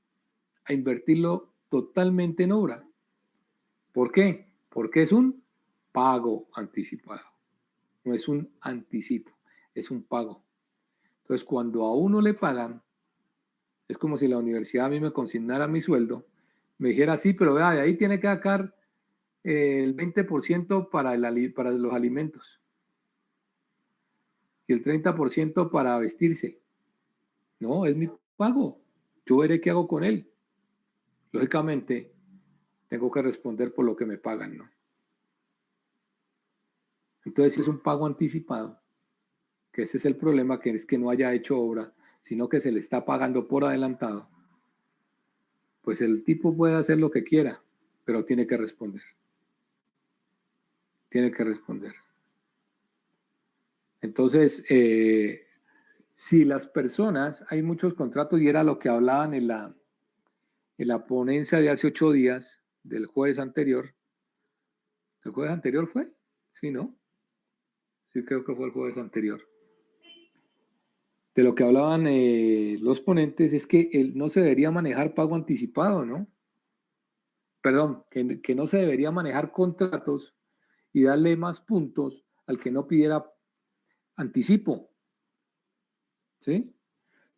a invertirlo totalmente en obra. ¿Por qué? Porque es un pago anticipado. No es un anticipo, es un pago. Entonces, cuando a uno le pagan, es como si la universidad a mí me consignara mi sueldo, me dijera, sí, pero vea, de ahí tiene que sacar el 20% para los alimentos y el 30% para vestirse. No, es mi pago. Yo veré qué hago con él. Lógicamente, tengo que responder por lo que me pagan, ¿no? Entonces, si es un pago anticipado, que ese es el problema, que es que no haya hecho obra, sino que se le está pagando por adelantado, pues el tipo puede hacer lo que quiera, pero tiene que responder. Tiene que responder. Entonces, si las personas, hay muchos contratos, y era lo que hablaban en la ponencia de hace 8 días, del jueves anterior. ¿El jueves anterior fue? Sí, ¿no? Sí, creo que fue el jueves anterior. De lo que hablaban los ponentes es que no se debería manejar pago anticipado, ¿no? Perdón, que no se debería manejar contratos y darle más puntos al que no pidiera anticipo, ¿sí?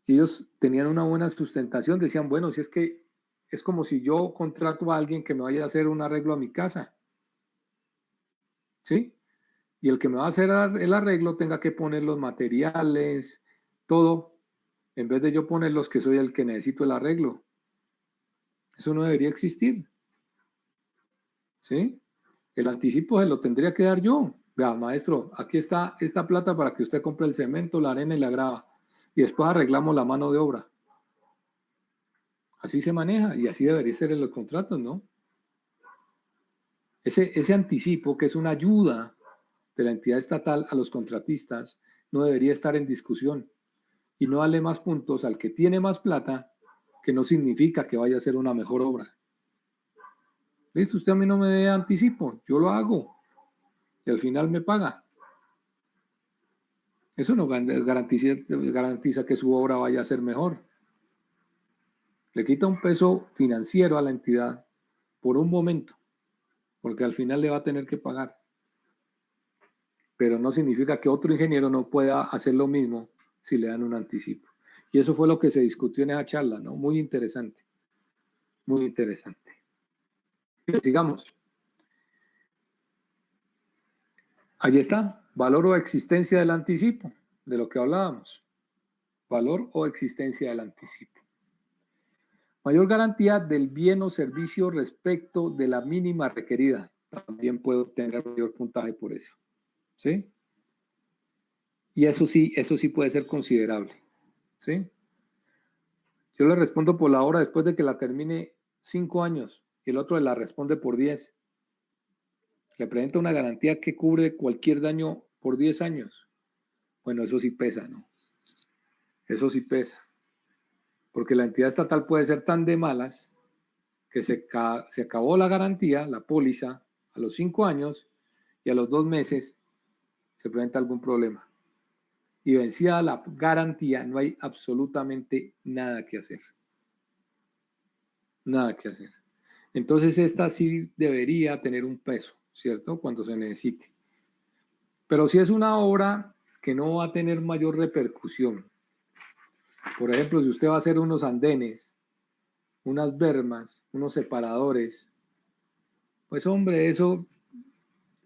Si ellos tenían una buena sustentación, decían, bueno, si es que es como si yo contrato a alguien que me vaya a hacer un arreglo a mi casa, ¿sí? Y el que me va a hacer el arreglo tenga que poner los materiales, todo, en vez de yo poner los que soy el que necesito el arreglo. Eso no debería existir, ¿sí? El anticipo se lo tendría que dar yo. Vea, maestro, aquí está esta plata para que usted compre el cemento, la arena y la grava. Y después arreglamos la mano de obra. Así se maneja y así debería ser en los contratos, ¿no? Ese anticipo, que es una ayuda de la entidad estatal a los contratistas, no debería estar en discusión. Y no darle más puntos al que tiene más plata, que no significa que vaya a ser una mejor obra. ¿Listo? Usted a mí no me dé anticipo, yo lo hago. Y al final me paga. Eso no garantiza que su obra vaya a ser mejor. Le quita un peso financiero a la entidad por un momento, porque al final le va a tener que pagar. Pero no significa que otro ingeniero no pueda hacer lo mismo si le dan un anticipo. Y eso fue lo que se discutió en esa charla, ¿no? Muy interesante. Muy interesante. Sigamos. Ahí está. Valor o existencia del anticipo, de lo que hablábamos. Valor o existencia del anticipo. Mayor garantía del bien o servicio respecto de la mínima requerida. También puedo obtener mayor puntaje por eso. ¿Sí? Y eso sí puede ser considerable. ¿Sí? Yo le respondo por la hora después de que la termine 5 años y el otro la responde por 10. Le presenta una garantía que cubre cualquier daño por 10 años. Bueno, eso sí pesa, ¿no? Eso sí pesa. Porque la entidad estatal puede ser tan de malas que se acabó la garantía, la póliza, a los 5 años y a los 2 meses se presenta algún problema. Y vencida la garantía, no hay absolutamente nada que hacer. Nada que hacer. Entonces esta sí debería tener un peso, ¿cierto? Cuando se necesite. Pero si es una obra que no va a tener mayor repercusión, por ejemplo, si usted va a hacer unos andenes, unas bermas, unos separadores, pues hombre, eso,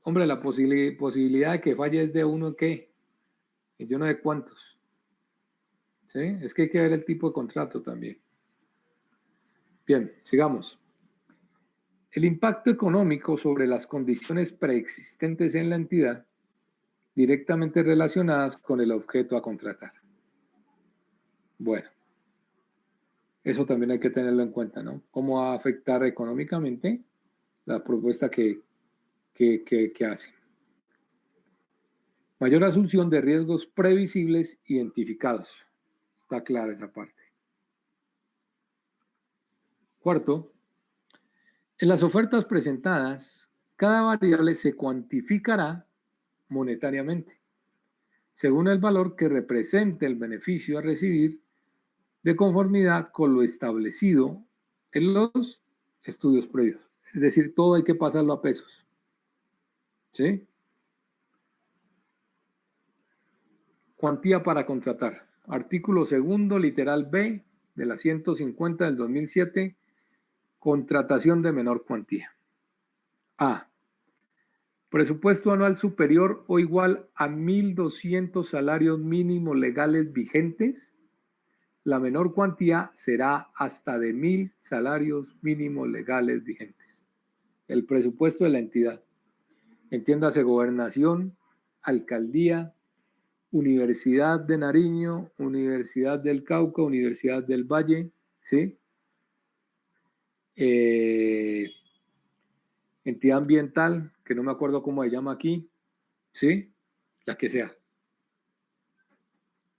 hombre, la posibilidad de que falle es de uno en qué, yo no sé cuántos. ¿Sí? Es que hay que ver el tipo de contrato también. Bien, sigamos. El impacto económico sobre las condiciones preexistentes en la entidad directamente relacionadas con el objeto a contratar. Bueno, eso también hay que tenerlo en cuenta, ¿no? ¿Cómo va a afectar económicamente la propuesta que hacen? Mayor asunción de riesgos previsibles identificados. Está clara esa parte. Cuarto, en las ofertas presentadas, cada variable se cuantificará monetariamente, según el valor que represente el beneficio a recibir de conformidad con lo establecido en los estudios previos. Es decir, todo hay que pasarlo a pesos. ¿Sí? Cuantía para contratar. Artículo segundo, literal B, de la 150 del 2007, contratación de menor cuantía. A. Presupuesto anual superior o igual a 1.200 salarios mínimos legales vigentes. La menor cuantía será hasta de 1.000 salarios mínimos legales vigentes. El presupuesto de la entidad. Entiéndase gobernación, alcaldía, Universidad de Nariño, Universidad del Cauca, Universidad del Valle, ¿sí? Entidad ambiental, que no me acuerdo cómo se llama aquí, ¿sí? La que sea.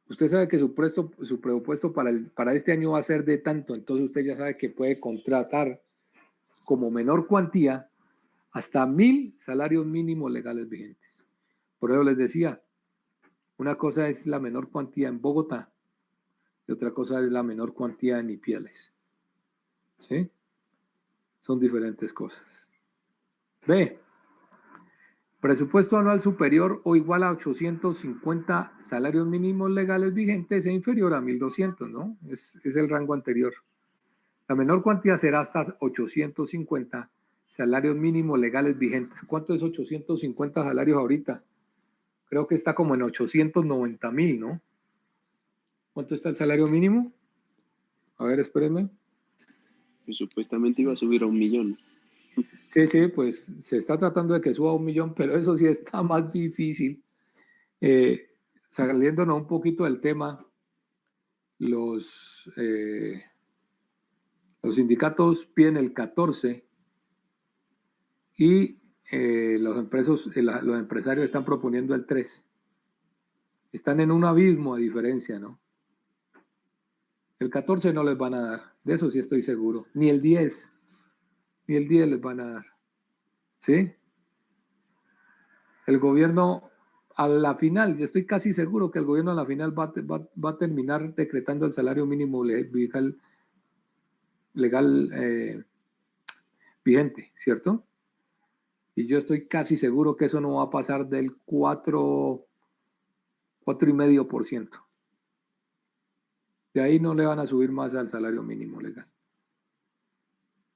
Usted sabe que su presupuesto para este año va a ser de tanto, entonces usted ya sabe que puede contratar como menor cuantía hasta 1.000 salarios mínimos legales vigentes. Por eso les decía, una cosa es la menor cuantía en Bogotá y otra cosa es la menor cuantía en Ipiales. ¿Sí? Son diferentes cosas. B. Presupuesto anual superior o igual a 850 salarios mínimos legales vigentes e inferior a 1.200, ¿no? Es el rango anterior. La menor cuantía será hasta 850 salarios mínimos legales vigentes. ¿Cuánto es 850 salarios ahorita? Creo que está como en 890.000, ¿no? ¿Cuánto está el salario mínimo? A ver, espérenme.
Pues supuestamente iba a subir a 1.000.000.
Sí, pues se está tratando de que suba a 1.000.000, pero eso sí está más difícil. Saliéndonos un poquito del tema, los sindicatos piden el 14 y los empresarios están proponiendo el 3. Están en un abismo de diferencia, ¿no? El 14 no les van a dar, de eso sí estoy seguro. Ni el 10 les van a dar. ¿Sí? El gobierno a la final, yo estoy casi seguro que el gobierno a la final va a terminar decretando el salario mínimo legal vigente, ¿cierto? Y yo estoy casi seguro que eso no va a pasar del 4,5%. De ahí no le van a subir más al salario mínimo legal.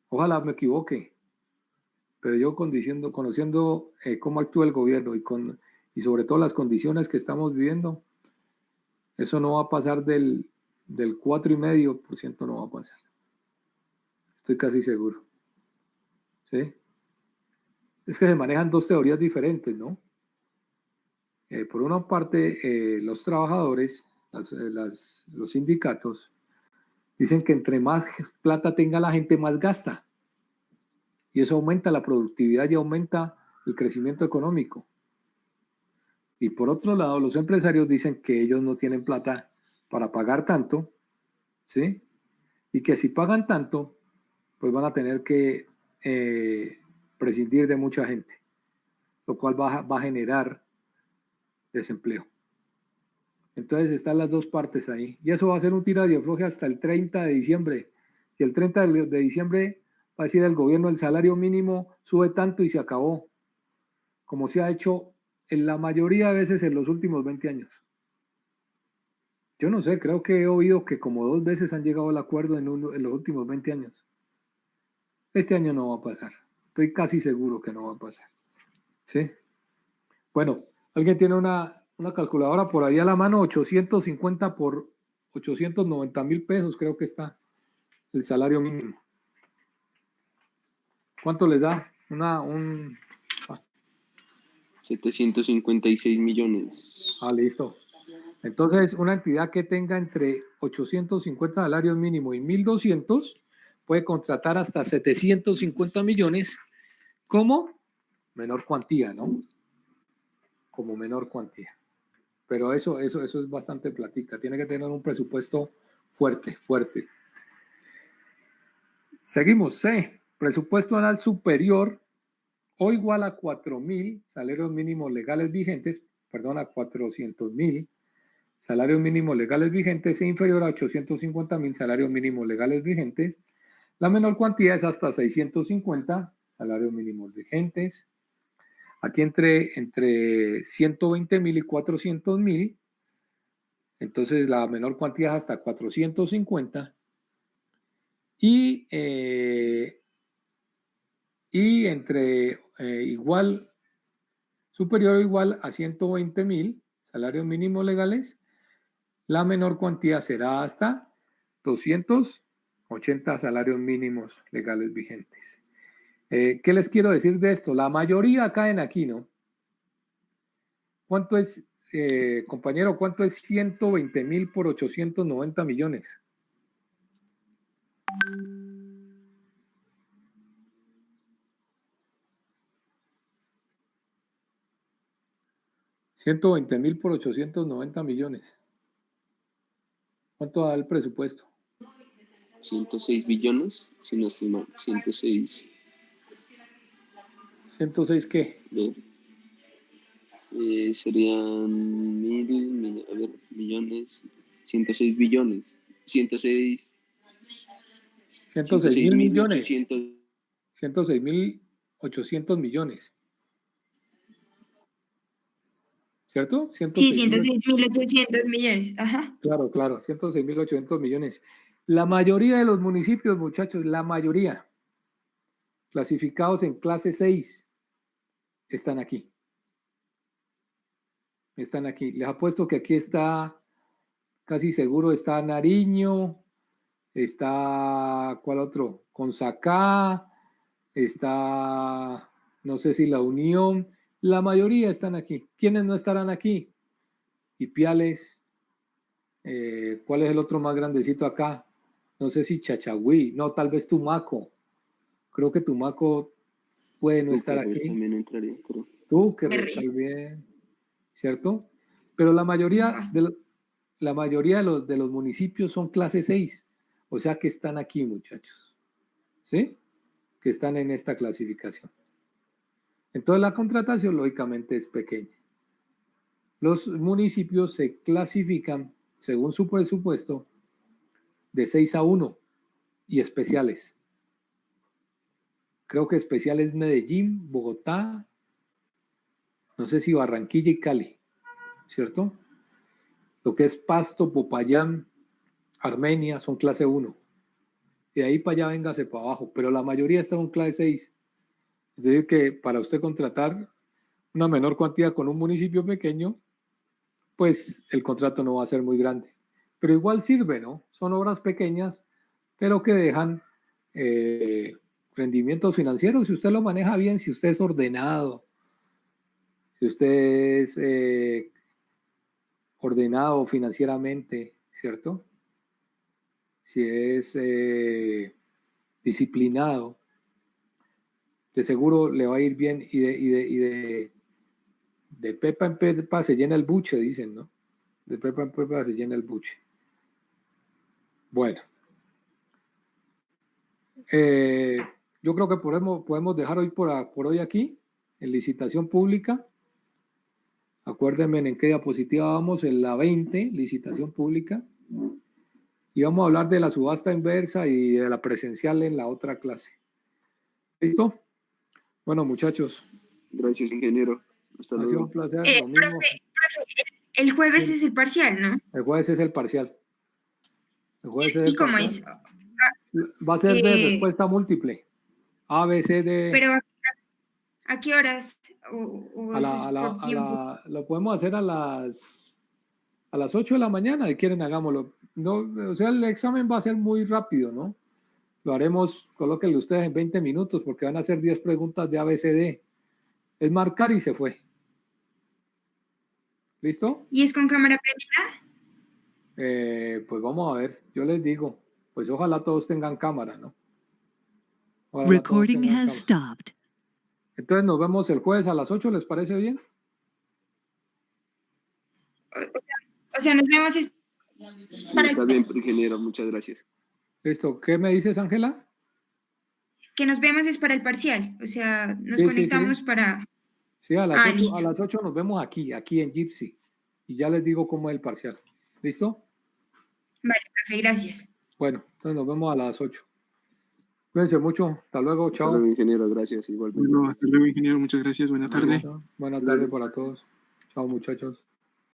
Ojalá me equivoque, pero yo conociendo cómo actúa el gobierno y sobre todo las condiciones que estamos viviendo, eso no va a pasar del 4,5%, no va a pasar. Estoy casi seguro. ¿Sí? Es que se manejan dos teorías diferentes, ¿no? Por una parte, los trabajadores, los sindicatos, dicen que entre más plata tenga la gente, más gasta. Y eso aumenta la productividad y aumenta el crecimiento económico. Y por otro lado, los empresarios dicen que ellos no tienen plata para pagar tanto, ¿sí? Y que si pagan tanto, pues van a tener que prescindir de mucha gente, lo cual va a generar desempleo. Entonces están las dos partes ahí. Y eso va a ser un tira y afloje hasta el 30 de diciembre. Y el 30 de diciembre va a decir el gobierno, el salario mínimo sube tanto y se acabó, como se ha hecho en la mayoría de veces en los últimos 20 años. Yo no sé, creo que he oído que como 2 veces han llegado al acuerdo en los últimos 20 años. Este año no va a pasar. Estoy casi seguro que no va a pasar. ¿Sí? Bueno, ¿alguien tiene una calculadora por ahí a la mano? 850 por 890 mil pesos, creo que está el salario mínimo. ¿Cuánto les da?
756 millones.
Listo. Entonces, una entidad que tenga entre 850 salarios mínimo y 1.200 puede contratar hasta 750 millones como menor cuantía, ¿no? Como menor cuantía. Pero eso es bastante platica. Tiene que tener un presupuesto fuerte. Seguimos. C. Presupuesto anual superior o igual a 4.000 salarios mínimos legales vigentes, perdón, a 400.000 salarios mínimos legales vigentes e inferior a 850.000 salarios mínimos legales vigentes. La menor cuantía es hasta 650 salarios mínimos vigentes. Aquí entre 120.000 y 400.000, entonces la menor cuantía es hasta 450. Y entre superior o igual a 120.000 salarios mínimos legales, la menor cuantía será hasta 280 salarios mínimos legales vigentes. ¿Qué les quiero decir de esto? La mayoría caen aquí, ¿no? ¿Cuánto es, compañero, cuánto es 120.000 por 890 millones? $120.000 por 890 millones. ¿Cuánto da el presupuesto?
106 billones, si no estoy mal, 106.
¿106 qué?
Serían millones, 106 billones,
106.000 millones. 106.800 millones. ¿Cierto?
Sí, 106.800 millones. Ajá.
Claro, 106.800 millones. La mayoría de los municipios, muchachos, la mayoría, clasificados en clase 6, están aquí. Están aquí. Les apuesto que aquí está, casi seguro, está Nariño, está, ¿cuál otro? Consacá, está, no sé si La Unión. La mayoría están aquí. ¿Quiénes no estarán aquí? Ipiales. ¿Cuál es el otro más grandecito acá? No sé si Chachagüí, no, tal vez Tumaco. Creo que Tumaco puede no estar aquí.
También entraría, creo.
Túquerres, está bien, ¿cierto? Pero la mayoría de los municipios son clase 6, o sea que están aquí, muchachos, ¿sí? Que están en esta clasificación. Entonces la contratación lógicamente es pequeña. Los municipios se clasifican según su presupuesto de 6-1 y especiales. Creo que especiales Medellín, Bogotá, no sé si Barranquilla y Cali, ¿cierto? Lo que es Pasto, Popayán, Armenia son clase 1. De ahí para allá véngase para abajo, pero la mayoría está en clase 6. Es decir, que para usted contratar una menor cuantía con un municipio pequeño, pues el contrato no va a ser muy grande. Pero igual sirve, ¿no? Son obras pequeñas, pero que dejan rendimientos financieros. Si usted lo maneja bien, si usted es ordenado, si usted es ordenado financieramente, ¿cierto? Si es disciplinado, de seguro le va a ir bien y de pepa en pepa se llena el buche, dicen, ¿no? De pepa en pepa se llena el buche. Bueno. Yo creo que podemos dejar hoy por hoy aquí, en licitación pública. Acuérdenme en qué diapositiva vamos, en la 20, licitación pública. Y vamos a hablar de la subasta inversa y de la presencial en la otra clase. ¿Listo? Bueno, muchachos,
Gracias, ingeniero. Hasta
ha sido
luego.
un placer. Lo mismo.
Profe, el jueves es el parcial, ¿no?
El jueves es el parcial. El jueves es
¿Y
el
cómo
parcial.
es?
Va a ser de
Eh,
respuesta múltiple. A, B, C, D.
pero ¿a qué horas? ¿O eso es por tiempo?
Lo podemos hacer a las 8 de la mañana, si quieren, hagámoslo. No, o sea, el examen va a ser muy rápido, ¿no? Lo haremos, colóquenlo ustedes en 20 minutos, porque van a hacer 10 preguntas de ABCD. Es marcar y se fue. ¿Listo?
¿Y es con cámara prendida?
Pues vamos a ver, yo les digo, pues ojalá todos tengan cámara, ¿no? Ojalá todos
Recording
tengan
has
cámara.
stopped.
Entonces nos vemos el jueves a las 8, ¿les parece bien?
O sea, nos vemos
Sí, está bien, ingeniero. Muchas gracias.
Listo, ¿qué me dices, Ángela?
que nos vemos es para el parcial. O sea, nos
Sí,
conectamos para...
Sí, a las 8,
listo.
a las 8 nos vemos aquí en Gypsy. Y ya les digo cómo es el parcial. ¿Listo?
Vale, profe, gracias.
Bueno, entonces nos vemos a las 8. Cuídense mucho. Hasta luego.
Hasta
Chao.
luego, ingeniero. Gracias. Igualmente.
Bueno, hasta luego, ingeniero. Muchas gracias. Buena tarde.
Buenas tardes para todos. Chao, muchachos.